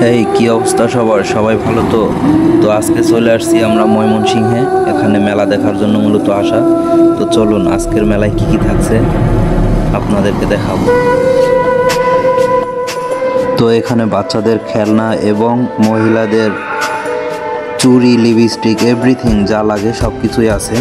এই কি অবস্থা সবার? সবাই ভালো তো? তো আজকে চলে আসছি আমরা ময়মনসিংহে, এখানে মেলা দেখার জন্য মূলত আসা। তো চলুন আজকের মেলায় কি কি থাকছে আপনাদেরকে দেখাবো। তো এখানে বাচ্চাদের খেলনা এবং মহিলাদের চুড়ি, লিপস্টিক, এভরিথিং যা লাগে সব কিছুই আছে।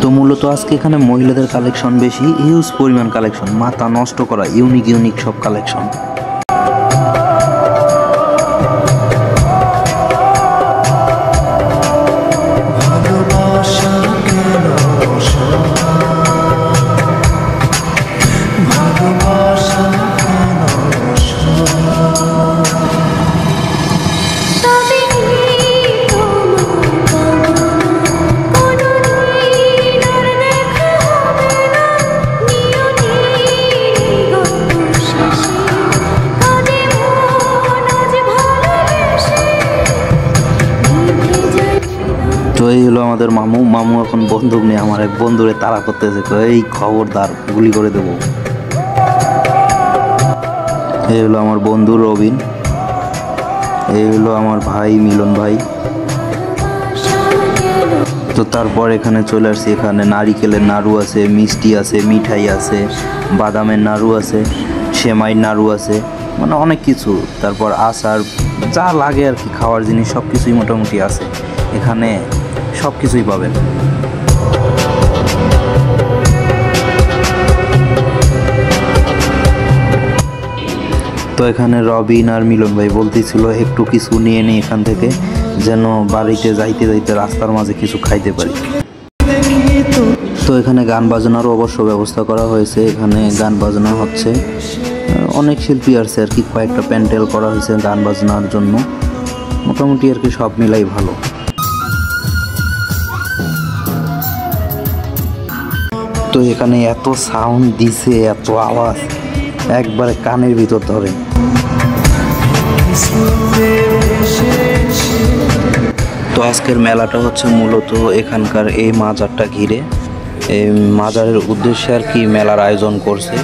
তো মূলত আজকে এখানে মহিলাদের কালেকশন বেশি, হিউজ পরিমাণ কালেকশন, মাথা নষ্ট করা ইউনিক ইউনিক সব কালেকশন। তো এই হলো আমাদের মামু এখন বন্দুক নিয়ে আমার এক বন্ধুরে তাড়া করতেছে, এই খবরদার গুলি করে দেব। এই হলো আমার বন্ধু রবিন, এই হলো আমার ভাই মিলন ভাই। তো তারপর এখানে চলে আসছি, এখানে নারিকেলের নাড়ু আছে, মিষ্টি আছে, মিঠাই আছে, বাদামের নাড়ু আছে, সেমাই নাড়ু আছে, মানে অনেক কিছু। তারপর আচার যা লাগে আর কি খাওয়ার জিনিস সব কিছুই মোটামুটি আছে এখানে, সব কিছুই পাবেন। তো এখানে রবিন আর মিলন ভাই বলতেছিল একটু কিছু নিয়ে নিই এখান থেকে, যেন বাড়িতে যাইতে যাইতে রাস্তার মাঝে কিছু খাইতে পারি। তো এখানে গান বাজনারও অবশ্য ব্যবস্থা করা হয়েছে, এখানে গান বাজনা হচ্ছে, অনেক শিল্পী আছে আর কি, কয়েকটা প্যান্ডেল করা হয়েছে গান বাজনার জন্য, মোটামুটি আর কি সব মিলাই ভালো। তো এখানে এত সাউন্ড দিছে, এত আওয়াজ একবারে কানের ভিতর ধরে। তো আজকের মেলাটা হচ্ছে মূলত এখানকার এই মাজারটা ঘিরে, এই মাজারের উদ্দেশ্যে আর কি মেলার আয়োজন করছে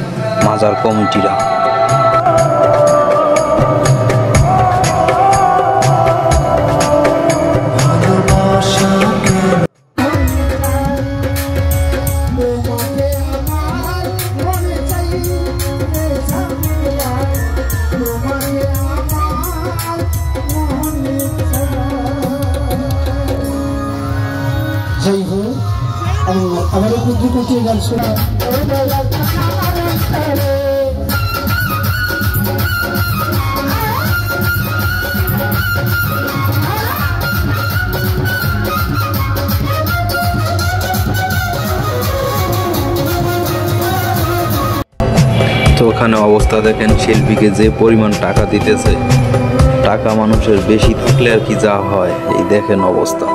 মাজার কমিটিরা। যাই হোক, আমার দুটি গান শোনা। তো ওখানে অবস্থা দেখেন, শিল্পীকে যে পরিমাণ টাকা দিতেছে, টাকা মানুষের বেশি থাকলে আর কি যা হয়, এই দেখেন অবস্থা।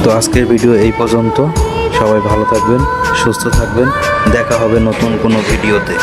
তো আজকের ভিডিও এই পর্যন্ত। সবাই ভালো থাকবেন, সুস্থ থাকবেন, দেখা হবে নতুন কোনো ভিডিওতে।